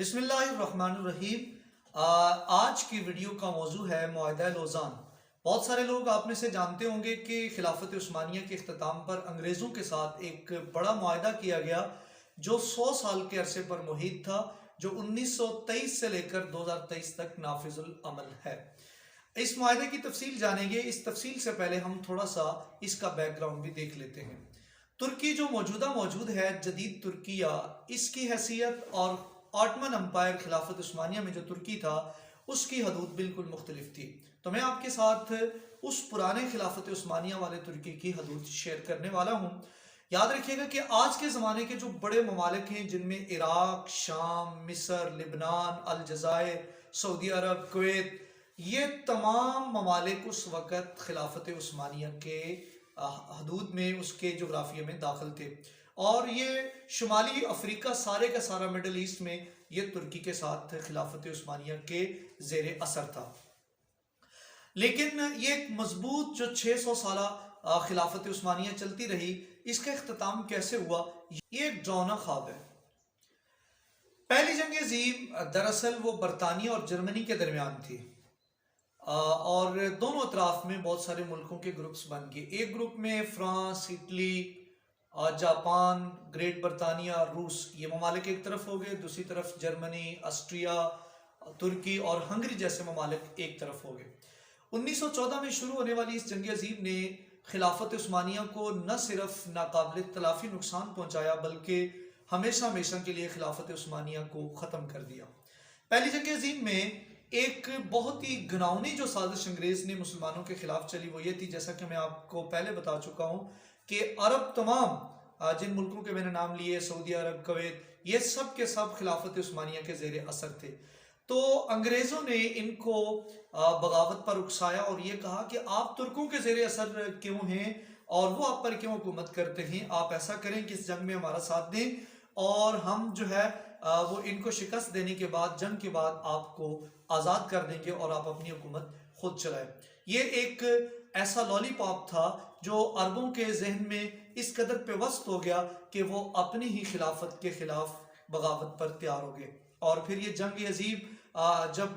بسم اللہ الرحمن الرحیم۔ آج کی ویڈیو کا موضوع ہے معاہدہ لوزان۔ بہت سارے لوگ آپ میں سے جانتے ہوں گے کہ خلافت عثمانیہ کے اختتام پر انگریزوں کے ساتھ ایک بڑا معاہدہ کیا گیا جو 100 سال کے عرصے پر محیط تھا، جو 1923 سے لے کر 2023 تک نافذ العمل ہے۔ اس معاہدے کی تفصیل جانیں گے۔ اس تفصیل سے پہلے ہم تھوڑا سا اس کا بیک گراؤنڈ بھی دیکھ لیتے ہیں۔ ترکی جو موجود ہے، جدید ترکیہ، اس کی حیثیت اور آٹمن امپائر خلافت عثمانیہ میں جو ترکی تھا اس کی حدود بالکل مختلف تھی۔ تو میں آپ کے ساتھ اس پرانے خلافت عثمانیہ والے ترکی کی حدود شیئر کرنے والا ہوں۔ یاد رکھیے گا کہ آج کے زمانے کے جو بڑے ممالک ہیں، جن میں عراق، شام، مصر، لبنان، الجزائر، سعودی عرب، کویت، یہ تمام ممالک اس وقت خلافت عثمانیہ کے حدود میں، اس کے جغرافیہ میں داخل تھے، اور یہ شمالی افریقہ سارے کا سارا مڈل ایسٹ میں یہ ترکی کے ساتھ خلافت عثمانیہ کے زیر اثر تھا۔ لیکن یہ ایک مضبوط جو 600 سالہ خلافت عثمانیہ چلتی رہی، اس کا اختتام کیسے ہوا؟ یہ ایک ڈراؤنا خواب ہے۔ پہلی جنگ عظیم دراصل وہ برطانیہ اور جرمنی کے درمیان تھی، اور دونوں اطراف میں بہت سارے ملکوں کے گروپس بن گئے۔ ایک گروپ میں فرانس، اٹلی، جاپان، گریٹ برطانیہ، روس، یہ ممالک ایک طرف ہو گئے، دوسری طرف جرمنی، آسٹریا، ترکی اور ہنگری جیسے ممالک ایک طرف ہو گئے۔ 1914 میں شروع ہونے والی اس جنگ عظیم نے خلافت عثمانیہ کو نہ صرف ناقابل تلافی نقصان پہنچایا، بلکہ ہمیشہ کے لیے خلافت عثمانیہ کو ختم کر دیا۔ پہلی جنگ عظیم میں ایک بہت ہی گھناؤنی جو سازش انگریز نے مسلمانوں کے خلاف چلی، وہ یہ تھی، جیسا کہ میں آپ کو پہلے بتا چکا ہوں، کہ عرب تمام جن ملکوں کے میں نے نام لیے، سعودی عرب، کویت، یہ سب کے سب خلافت عثمانیہ کے زیر اثر تھے۔ تو انگریزوں نے ان کو بغاوت پر اکسایا اور یہ کہا کہ آپ ترکوں کے زیر اثر کیوں ہیں اور وہ آپ پر کیوں حکومت کرتے ہیں؟ آپ ایسا کریں کہ اس جنگ میں ہمارا ساتھ دیں، اور ہم جو ہے وہ ان کو شکست دینے کے بعد، جنگ کے بعد آپ کو آزاد کر دیں گے اور آپ اپنی حکومت خود چلائیں۔ یہ ایک ایسا لالی پاپ تھا جو عربوں کے ذہن میں اس قدر پیوست ہو گیا کہ وہ اپنی ہی خلافت کے خلاف بغاوت پر تیار ہو گئے۔ اور پھر یہ جنگ عظیم جب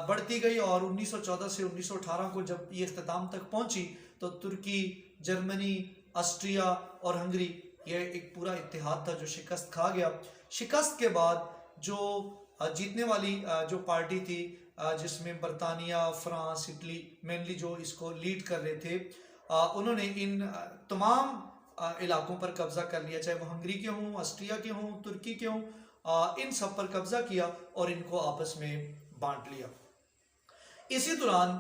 بڑھتی گئی اور 1914 سے 1918 کو جب یہ اختتام تک پہنچی، تو ترکی، جرمنی، آسٹریا اور ہنگری، یہ ایک پورا اتحاد تھا جو شکست کھا گیا۔ شکست کے بعد جو جیتنے والی جو پارٹی تھی، جس میں برطانیہ، فرانس، اٹلی مینلی جو اس کو لیڈ کر رہے تھے، انہوں نے ان تمام علاقوں پر قبضہ کر لیا، چاہے وہ ہنگری کے ہوں، آسٹریا کے ہوں، ترکی کے ہوں، ان سب پر قبضہ کیا اور ان کو آپس میں بانٹ لیا۔ اسی دوران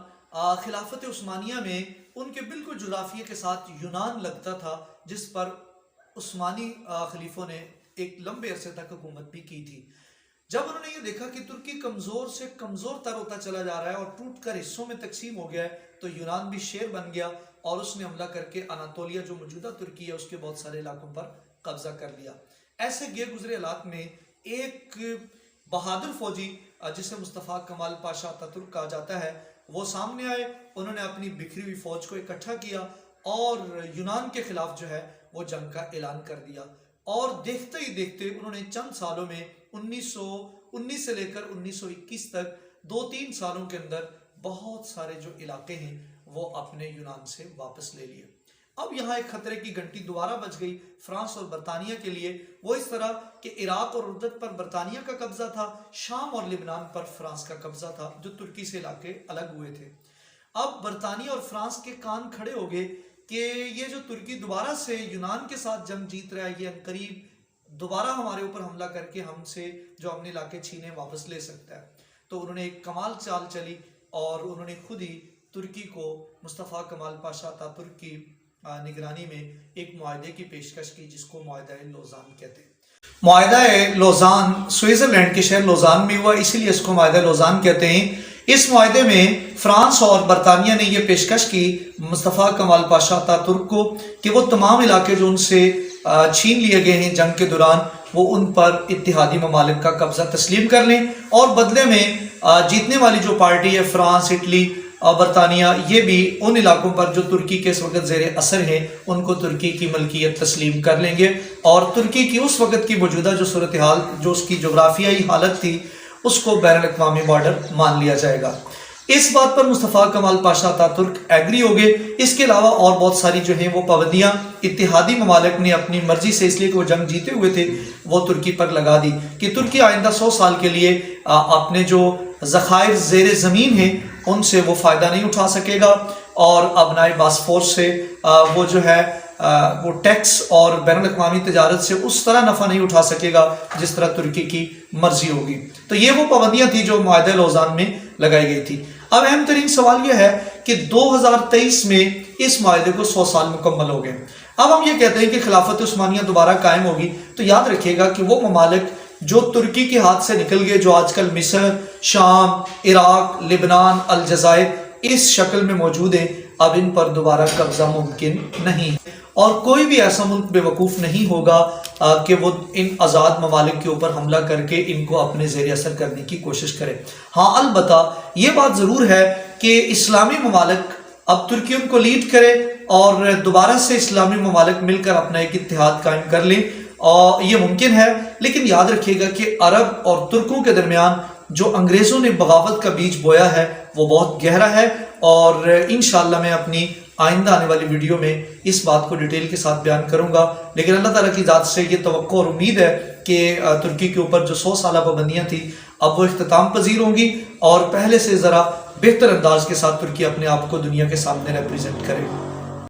خلافت عثمانیہ میں ان کے بالکل جغرافیے کے ساتھ یونان لگتا تھا، جس پر عثمانی خلیفوں نے ایک لمبے عرصے تک حکومت بھی کی تھی۔ جب انہوں نے یہ دیکھا کہ ترکی کمزور سے کمزور تر ہوتا چلا جا رہا ہے اور ٹوٹ کر حصوں میں تقسیم ہو گیا ہے، تو یونان بھی شیر بن گیا اور اس نے حملہ کر کے اناطولیہ جو موجودہ ترکی ہے اس کے بہت سارے علاقوں پر قبضہ کر لیا۔ ایسے گیر گزرے حالات میں ایک بہادر فوجی جسے مصطفیٰ کمال پاشا اتاتürk کہا جاتا ہے، وہ سامنے آئے۔ انہوں نے اپنی بکھری ہوئی فوج کو اکٹھا کیا اور یونان کے خلاف جو ہے وہ جنگ کا اعلان کر دیا، اور دیکھتے ہی دیکھتے انہوں نے چند سالوں میں 1919 سے لے کر 1921 تک 2-3 سالوں کے اندر بہت سارے جو علاقے ہیں وہ اپنے یونان سے واپس لے لیے۔ اب یہاں ایک خطرے کی گھنٹی دوبارہ بج گئی فرانس اور برطانیہ کے لیے، وہ اس طرح کہ عراق اور اردن پر برطانیہ کا قبضہ تھا، شام اور لبنان پر فرانس کا قبضہ تھا، جو ترکی سے علاقے الگ ہوئے تھے۔ اب برطانیہ اور فرانس کے کان کھڑے ہو گئے کہ یہ جو ترکی دوبارہ سے یونان کے ساتھ جنگ جیت رہا ہے، یہ عنقریب دوبارہ ہمارے اوپر حملہ کر کے ہم سے جو اپنے علاقے چھینے واپس لے سکتا ہے۔ تو انہوں نے ایک کمال چال چلی اور انہوں نے خود ہی ترکی کو مصطفیٰ کمال پاشا اتاتürk کی نگرانی میں ایک معاہدے کی پیشکش کی، جس کو معاہدہ لوزان کہتے ہیں۔ معاہدہ لوزان سوئٹزرلینڈ کے شہر لوزان میں ہوا، اسی لیے اس کو معاہدہ لوزان کہتے ہیں۔ اس معاہدے میں فرانس اور برطانیہ نے یہ پیشکش کی مصطفیٰ کمال پاشا اتاتürk کو کہ وہ تمام علاقے جو ان سے چھین لیے گئے ہیں جنگ کے دوران، وہ ان پر اتحادی ممالک کا قبضہ تسلیم کر لیں، اور بدلے میں جیتنے والی جو پارٹی ہے فرانس، اٹلی، اور برطانیہ یہ بھی ان علاقوں پر جو ترکی کے اس وقت زیر اثر ہیں ان کو ترکی کی ملکیت تسلیم کر لیں گے، اور ترکی کی اس وقت کی موجودہ جو صورتحال، جو اس کی جغرافیائی حالت تھی، اس کو بین الاقوامی بارڈر مان لیا جائے گا۔ اس بات پر مصطفیٰ کمال پاشا اتاترک ایگری ہو گئے۔ اس کے علاوہ اور بہت ساری جو ہیں وہ پابندیاں اتحادی ممالک نے اپنی مرضی سے، اس لیے کہ وہ جنگ جیتے ہوئے تھے، وہ ترکی پر لگا دی کہ ترکی آئندہ 100 سال کے لیے اپنے جو ذخائر زیر زمین ہیں ان سے وہ فائدہ نہیں اٹھا سکے گا، اور ابنائے باسفورس سے وہ جو ہے وہ ٹیکس اور بین الاقوامی تجارت سے اس طرح نفع نہیں اٹھا سکے گا جس طرح ترکی کی مرضی ہوگی۔ تو یہ وہ پابندیاں تھیں جو معاہدہ لوزان میں لگائی گئی تھی۔ اب اہم ترین سوال یہ ہے کہ 2023 میں اس معاہدے کو 100 سال مکمل ہو گئے۔ اب ہم یہ کہتے ہیں کہ خلافت عثمانیہ دوبارہ قائم ہوگی، تو یاد رکھیے گا کہ وہ ممالک جو ترکی کے ہاتھ سے نکل گئے، جو آج کل مصر، شام، عراق، لبنان، الجزائر اس شکل میں موجود ہیں، اب ان پر دوبارہ قبضہ ممکن نہیں ہے، اور کوئی بھی ایسا ملک بے وقوف نہیں ہوگا کہ وہ ان آزاد ممالک کے اوپر حملہ کر کے ان کو اپنے زیر اثر کرنے کی کوشش کرے۔ ہاں البتہ یہ بات ضرور ہے کہ اسلامی ممالک اب ترکی ان کو لیڈ کرے اور دوبارہ سے اسلامی ممالک مل کر اپنا ایک اتحاد قائم کر لیں، اور یہ ممکن ہے۔ لیکن یاد رکھیے گا کہ عرب اور ترکوں کے درمیان جو انگریزوں نے بغاوت کا بیج بویا ہے وہ بہت گہرا ہے، اور انشاءاللہ میں اپنی آئندہ آنے والی ویڈیو میں اس بات کو ڈیٹیل کے ساتھ بیان کروں گا۔ لیکن اللہ تعالیٰ کی ذات سے یہ توقع اور امید ہے کہ ترکی کے اوپر جو 100 سالہ پابندیاں تھیں اب وہ اختتام پذیر ہوں گی، اور پہلے سے ذرا بہتر انداز کے ساتھ ترکی اپنے آپ کو دنیا کے سامنے ریپریزنٹ کرے۔